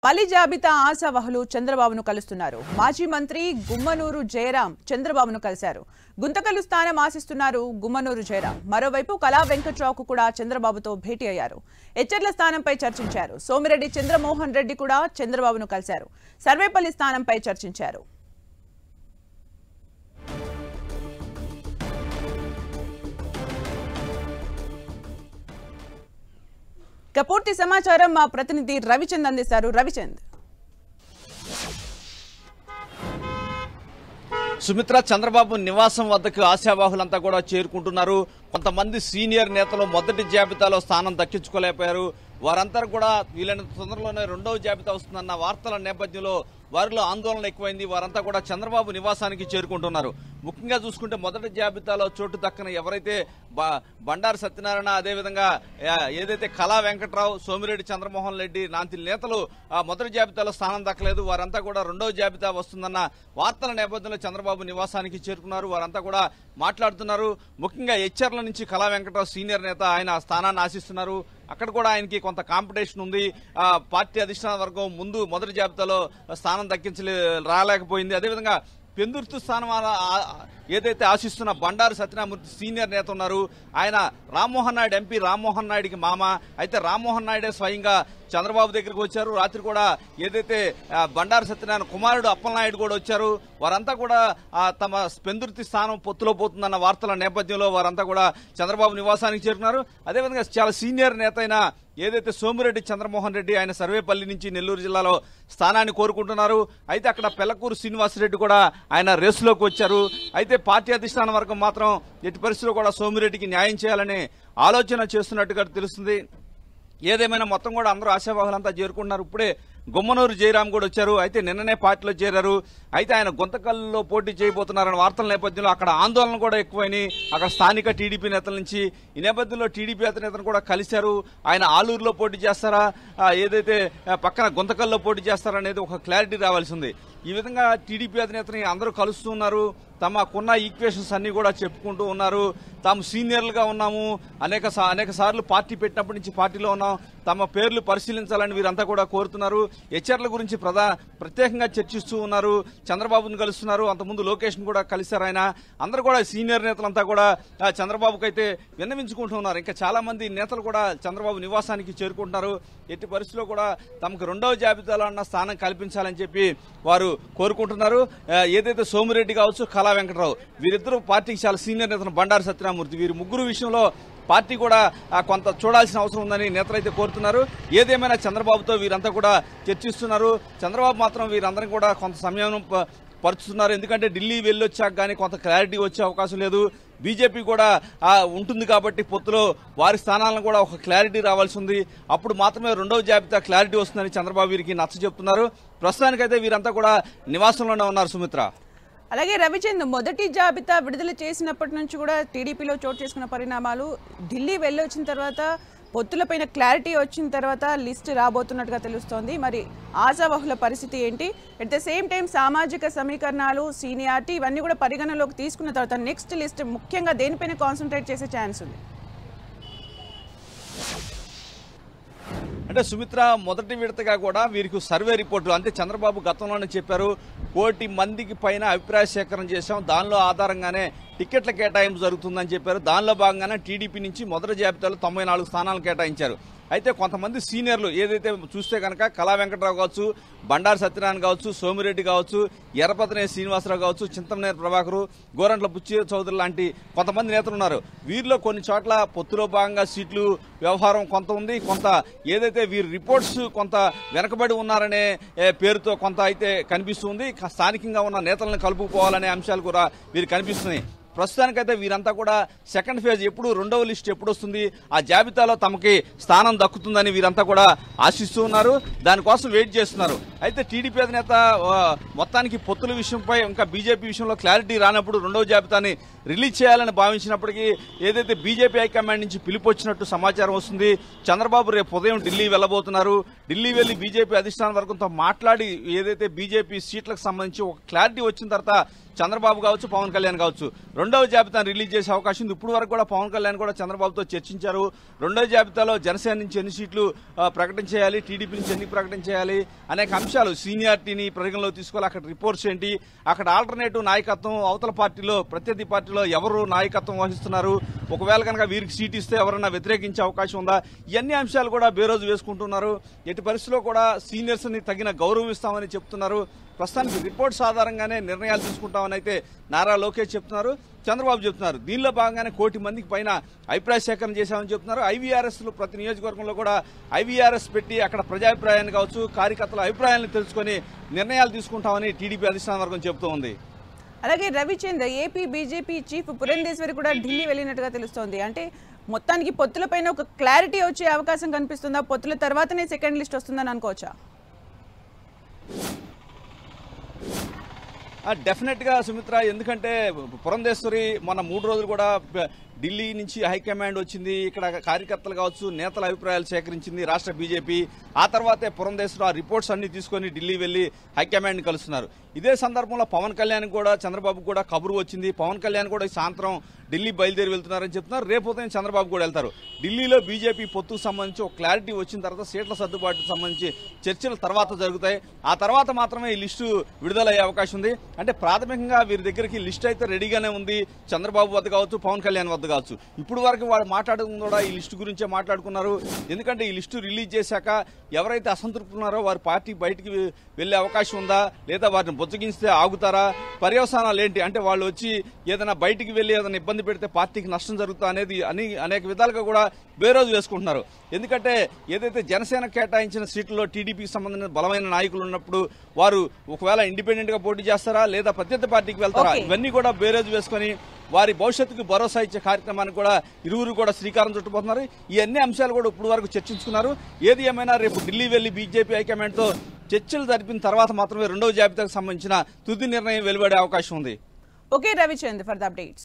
మలి జాబితా ఆశావహులు చంద్రబాబును కలుస్తున్నారు. మాజీ మంత్రి గుమ్మనూరు జయరాం చంద్రబాబును కలిశారు. గుంతకల్లు స్థానం ఆశిస్తున్నారు గుమ్మనూరు జయరాం. మరోవైపు కళా వెంకట్రావుకు కూడా చంద్రబాబుతో భేటీ అయ్యారు. ఎచ్చర్ల స్థానంపై చర్చించారు. సోమిరెడ్డి చంద్రమోహన్ రెడ్డి కూడా చంద్రబాబును కలిశారు. సర్వేపల్లి స్థానంపై చర్చించారు. పూర్తి సమాచారం మా ప్రతినిధి రవిచంద్ అందిస్తారు. రవిచంద్, సుమిత్ర, చంద్రబాబు నివాసం వద్దకు ఆశావాహులంతా కూడా చేరుకుంటున్నారు. కొంతమంది సీనియర్ నేతలు మొదటి జాబితాలో స్థానం దక్కించుకోలేకపోయారు. వారంతా కూడా వీలైన తొందరలోనే రెండవ జాబితా వస్తుందన్న వార్తల నేపథ్యంలో వారిలో ఆందోళన ఎక్కువైంది. వారంతా కూడా చంద్రబాబు నివాసానికి చేరుకుంటున్నారు. ముఖ్యంగా చూసుకుంటే మొదటి జాబితాలో చోటు దక్కని ఎవరైతే బండారు సత్యనారాయణ, అదేవిధంగా ఏదైతే కళా వెంకట్రావు, సోమిరెడ్డి చంద్రమోహన్ రెడ్డి లాంటి నేతలు మొదటి జాబితాలో స్థానం దక్కలేదు. వారంతా కూడా రెండవ జాబితా వస్తుందన్న వార్తల నేపథ్యంలో చంద్రబాబు నివాసానికి చేరుకున్నారు. వారంతా కూడా మాట్లాడుతున్నారు. ముఖ్యంగా ఎచ్చర్ల నుంచి కళా వెంకట్రావు సీనియర్ నేత, ఆయన స్థానాన్ని ఆశిస్తున్నారు. అక్కడ కూడా ఆయనకి కొంత కాంపిటీషన్ ఉంది. పార్టీ అధిష్టాన వర్గం ముందు మొదటి జాబితాలో స్థానం రాలేకపోయింది. అదేవిధంగా పెందుర్తి స్థానం ఏదైతే ఆశిస్తున్న బండారు సత్యనారాయణ సీనియర్ నేత ఉన్నారు, ఆయన రామ్మోహన్ నాయుడు ఎంపీ రామ్మోహన్ నాయుడికి మామ. అయితే రామ్మోహన్ నాయుడే స్వయంగా చంద్రబాబు దగ్గరికి వచ్చారు. రాత్రి కూడా ఏదైతే బండారు సత్యనారాయణ కుమారుడు అప్పలనాయుడు కూడా వచ్చారు. వారంతా కూడా తమ పెందుర్తి స్థానం పొత్తులో పోతుందన్న వార్తల నేపథ్యంలో వారంతా కూడా చంద్రబాబు నివాసానికి చేరుకున్నారు. అదేవిధంగా చాలా సీనియర్ నేత అయిన ఏదైతే సోమిరెడ్డి చంద్రమోహన్ రెడ్డి, ఆయన సర్వేపల్లి నుంచి నెల్లూరు జిల్లాలో స్థానాన్ని కోరుకుంటున్నారు. అయితే అక్కడ పెళ్లకూరు శ్రీనివాసరెడ్డి కూడా ఆయన రేసులోకి వచ్చారు. అయితే పార్టీ అధిష్టాన వర్గం మాత్రం ఎట్టి పరిస్థితుల్లో కూడా సోమిరెడ్డికి న్యాయం చేయాలని ఆలోచన చేస్తున్నట్టుగా తెలుస్తుంది. ఏదేమైనా మొత్తం కూడా అందరూ ఆశావాహులంతా చేరుకుంటున్నారు. ఇప్పుడే గుమ్మనూరు జయరాం కూడా వచ్చారు. అయితే నిన్ననే పార్టీలో చేరారు. అయితే ఆయన గుంతకల్లులో పోటీ చేయబోతున్నారన్న వార్తల నేపథ్యంలో అక్కడ ఆందోళన కూడా ఎక్కువైనాయి. అక్కడ స్థానిక టీడీపీ నేతల నుంచి ఈ నేపథ్యంలో టీడీపీ నేతను కూడా కలిశారు. ఆయన ఆలూరులో పోటీ చేస్తారా, ఏదైతే పక్కన గుంతకల్లో పోటీ చేస్తారా అనేది ఒక క్లారిటీ రావాల్సి ఉంది. ఈ విధంగా టీడీపీ అధినేతని అందరూ కలుస్తూ ఉన్నారు. తమకున్న ఈక్వేషన్స్ అన్ని కూడా చెప్పుకుంటూ ఉన్నారు. తాము సీనియర్లుగా ఉన్నాము, అనేక సార్లు పార్టీ పెట్టినప్పటి నుంచి పార్టీలో ఉన్నాం, తమ పేర్లు పరిశీలించాలని వీరంతా కూడా కోరుతున్నారు. హెచ్ఆర్ల గురించి ప్రత్యేకంగా చర్చిస్తూ ఉన్నారు. చంద్రబాబును కలుస్తున్నారు. అంతకుముందు లోకేష్ను కూడా కలిశారు. ఆయన అందరూ కూడా సీనియర్ నేతలంతా కూడా చంద్రబాబుకు అయితే విన్నవించుకుంటున్నారు. ఇంకా చాలా మంది నేతలు కూడా చంద్రబాబు నివాసానికి చేరుకుంటున్నారు. ఎట్టి పరిస్థితుల్లో కూడా తమకు రెండవ జాబితాలో అన్న స్థానం కల్పించాలని చెప్పి వారు కోరుకుంటున్నారు. ఏదైతే సోమిరెడ్డి కావచ్చు, కళా వెంకటరావు, వీరిద్దరూ పార్టీకి చాలా సీనియర్ నేతలు, బండారు సత్యనారాయణమూర్తి, వీరి ముగ్గురు విషయంలో పార్టీ కూడా కొంత చూడాల్సిన అవసరం ఉందని నేతలైతే కోరుతున్నారు. ఏదేమైనా చంద్రబాబుతో వీరంతా కూడా చర్చిస్తున్నారు. చంద్రబాబు మాత్రం వీరందరినీ కూడా కొంత సమయం పరుచుతున్నారు. ఎందుకంటే ఢిల్లీ వెళ్ళొచ్చాక కానీ కొంత క్లారిటీ వచ్చే అవకాశం లేదు. బీజేపీ కూడా ఉంటుంది కాబట్టి పొత్తులో వారి స్థానాలను కూడా ఒక క్లారిటీ రావాల్సి ఉంది. అప్పుడు మాత్రమే రెండవ జాబితా క్లారిటీ వస్తుందని చంద్రబాబు వీరికి నచ్చ చెప్తున్నారు. ప్రస్తుతానికైతే వీరంతా కూడా నివాసంలోనే ఉన్నారు. సుమిత్ర, అలాగే రవిచంద్, మొదటి జాబితా విడుదల చేసినప్పటి నుంచి కూడా టీడీపీలో చోటు చేసుకున్న పరిణామాలు, ఢిల్లీ వెళ్ళొచ్చిన తర్వాత పొత్తులపైన క్లారిటీ వచ్చిన తర్వాత లిస్ట్ రాబోతున్నట్టుగా తెలుస్తోంది. మరి ఆశావహుల పరిస్థితి ఏంటి? అట్ ద సేమ్ టైం సామాజిక సమీకరణాలు, సీనియారిటీ ఇవన్నీ కూడా పరిగణలోకి తీసుకున్న తర్వాత నెక్స్ట్ లిస్ట్ ముఖ్యంగా దేనిపైన కాన్సన్ట్రేట్ చేసే ఛాన్స్ ఉంది? అంటే సుమిత్ర, మొదటి విడతగా కూడా వీరికి సర్వే రిపోర్టులు, అంటే చంద్రబాబు గతంలోనే చెప్పారు 1 కోటి మందికి పైన అభిప్రాయ సేకరణ చేశాం, దానిలో ఆధారంగానే టికెట్ల కేటాయింపు జరుగుతుందని చెప్పారు. దానిలో భాగంగానే టీడీపీ నుంచి మొదటి జాబితాలో 94 స్థానాలు కేటాయించారు. అయితే కొంతమంది సీనియర్లు ఏదైతే చూస్తే కనుక కళా వెంకటరావు కావచ్చు, బండారు సత్యనారాయణ కావచ్చు, సోమిరెడ్డి కావచ్చు, ఎర్రపతినే శ్రీనివాసరావు కావచ్చు, చింతమనేని ప్రభాకరు, గోరంట్ల బుచ్చి చౌదరి లాంటి కొంతమంది నేతలు ఉన్నారు. వీరిలో కొన్ని చోట్ల పొత్తులో భాగంగా సీట్లు వ్యవహారం కొంత ఉంది. కొంత ఏదైతే వీరి రిపోర్ట్స్ కొంత వెనకబడి ఉన్నారనే పేరుతో కొంత అయితే కనిపిస్తుంది. స్థానికంగా ఉన్న నేతలను కలుపుకోవాలనే అంశాలు కూడా వీరికి కనిపిస్తున్నాయి. ప్రస్తుతానికైతే వీరంతా కూడా సెకండ్ ఫేజ్ ఎప్పుడు, రెండవ లిస్ట్ ఎప్పుడు వస్తుంది, ఆ జాబితాలో తమకి స్థానం దక్కుతుందని వీరంతా కూడా ఆశిస్తూ ఉన్నారు. దానికోసం వెయిట్ చేస్తున్నారు. అయితే టీడీపీ అధినేత మొత్తానికి పొత్తుల విషయంపై ఇంకా బీజేపీ విషయంలో క్లారిటీ రానప్పుడు రెండవ జాబితాని రిలీజ్ చేయాలని భావించినప్పటికీ ఏదైతే బీజేపీ హైకమాండ్ నుంచి పిలుపు వచ్చినట్టు సమాచారం వస్తుంది. చంద్రబాబు రేపు ఉదయం ఢిల్లీ వెళ్లబోతున్నారు. ఢిల్లీ వెళ్లి బీజేపీ అధిష్టాన వర్గంతో మాట్లాడి ఏదైతే బీజేపీ సీట్లకు సంబంధించి ఒక క్లారిటీ వచ్చిన తర్వాత చంద్రబాబు కావచ్చు, పవన్ కళ్యాణ్ కావచ్చు రెండవ జాబితాను రిలీజ్ చేసే అవకాశం ఉంది. ఇప్పుడు వరకు కూడా పవన్ కళ్యాణ్ కూడా చంద్రబాబుతో చర్చించారు. రెండవ జాబితాలో జనసేన నుంచి ఎన్ని సీట్లు ప్రకటించేయాలి, టీడీపీ నుంచి ఎన్ని ప్రకటించేయాలి అనేక అంశాలు, సీనియారిటీని పరిగణలో తీసుకోవాలి, అక్కడ రిపోర్ట్స్ ఏంటి, అక్కడ ఆల్టర్నేటివ్ నాయకత్వం, అవతల పార్టీలో ప్రత్యర్థి పార్టీలో ఎవరు నాయకత్వం వహిస్తున్నారు, ఒకవేళ కనుక వీరికి సీట్ ఇస్తే ఎవరన్నా వ్యతిరేకించే అవకాశం ఉందా, ఇవన్నీ అంశాలు కూడా బేరోజు వేసుకుంటున్నారు. ఎట్టి పరిస్థితిలో కూడా సీనియర్స్ ని తగిన గౌరవం ఇస్తామని చెప్తున్నారు. ప్రస్తుతానికి రిపోర్ట్స్ ఆధారంగానే నిర్ణయాలు తీసుకుంటామని అయితే నారా లోకేష్ చెప్తున్నారు, చంద్రబాబు చెప్తున్నారు. దీనిలో భాగంగానే 1 కోటి మందికి పైన అభిప్రాయ సేకరణ చేశామని చెప్తున్నారు. ఐవీఆర్ఎస్ ప్రతి నియోజకవర్గంలో కూడా ఐవీఆర్ఎస్ పెట్టి అక్కడ ప్రజాభిప్రాయాన్ని కావచ్చు, కార్యకర్తల అభిప్రాయాలను తెలుసుకుని నిర్ణయాలు తీసుకుంటామని టీడీపీ అధిష్టాన వర్గం చెబుతూ ఉంది. అలాగే Ravichandra AP BJP chief Purandeswari కూడా ఢిల్లీ వెళ్ళినట్టుగా తెలుస్తోంది. అంటే మొత్తానికి పొత్తులపైన ఒక క్లారిటీ వచ్చే అవకాశం కనిపిస్తుందా? పొత్తుల తర్వాతనే సెకండ్ లిస్ట్ వస్తుందని అనుకోవచ్చా? డెఫినెట్ గా సుమిత్ర, ఎందుకంటే పురంధేశ్వరి మొన్న 3 రోజులు కూడా ఢిల్లీ నుంచి హైకమాండ్ వచ్చింది, ఇక్కడ కార్యకర్తలు కావచ్చు, నేతల అభిప్రాయాలు సేకరించింది రాష్ట్ర బీజేపీ. ఆ తర్వాతే పురంధేశ్వరి ఆ రిపోర్ట్స్ అన్ని తీసుకుని ఢిల్లీ వెళ్లి హైకమాండ్ కలుస్తున్నారు. ఇదే సందర్భంలో పవన్ కళ్యాణ్ కూడా, చంద్రబాబు కూడా కబురు వచ్చింది. పవన్ కళ్యాణ్ కూడా ఈ సాయంత్రం ఢిల్లీ బయలుదేరి వెళ్తున్నారని చెప్తున్నారు. రేపు ఉదయం చంద్రబాబు కూడా వెళ్తారు. ఢిల్లీలో బీజేపీ పొత్తుకు సంబంధించి ఒక క్లారిటీ వచ్చిన తర్వాత సీట్ల సర్దుబాటుకు సంబంధించి చర్చలు తర్వాత జరుగుతాయి. ఆ తర్వాత మాత్రమే ఈ లిస్టు విడుదలయ్యే అవకాశం ఉంది. అంటే ప్రాథమికంగా వీరి దగ్గరికి లిస్ట్ అయితే రెడీగానే ఉంది, చంద్రబాబు వద్ద కావచ్చు, పవన్ కళ్యాణ్ వద్ద కావచ్చు. ఇప్పుడు వరకు వాళ్ళు మాట్లాడుకున్న కూడా ఈ లిస్టు గురించే మాట్లాడుకున్నారు. ఎందుకంటే ఈ లిస్టు రిలీజ్ చేశాక ఎవరైతే అసంతృప్తి ఉన్నారో వారి పార్టీ బయటికి వెళ్లే అవకాశం ఉందా, లేదా వారిని బొజ్జగిస్తే ఆగుతారా, పర్యవసానాలు ఏంటి, అంటే వాళ్ళు వచ్చి ఏదైనా బయటికి వెళ్లి ఏదైనా ఇబ్బంది పెడితే పార్టీకి నష్టం జరుగుతా అనేది అనేక విధాలుగా కూడా బేరోజు వేసుకుంటున్నారు. ఎందుకంటే ఏదైతే జనసేన కేటాయించిన సీట్లలో టీడీపీకి సంబంధించిన బలమైన నాయకులు ఉన్నప్పుడు వారు ఒకవేళ ఇండిపెండెంట్ గా పోటీ చేస్తారా, లేదా ప్రత్యర్థి పార్టీకి వెళ్తారా, ఇవన్నీ కూడా బేరోజు వేసుకుని వారి భవిష్యత్తుకు భరోసా ఇచ్చే కార్యక్రమానికి కూడా ఇరువురు కూడా శ్రీకారం చుట్టుపోతున్నారు. ఈ అన్ని అంశాలు కూడా ఇప్పుడు వరకు చర్చించుకున్నారు. ఏది ఏమైనా రేపు ఢిల్లీ వెళ్లి బీజేపీ హైకమాండ్ తో చర్చలు జరిపిన తర్వాత మాత్రమే రెండవ జాబితాకు సంబంధించిన తుది నిర్ణయం వెలువడే అవకాశం ఉంది. Okay Ravichandra, for the updates.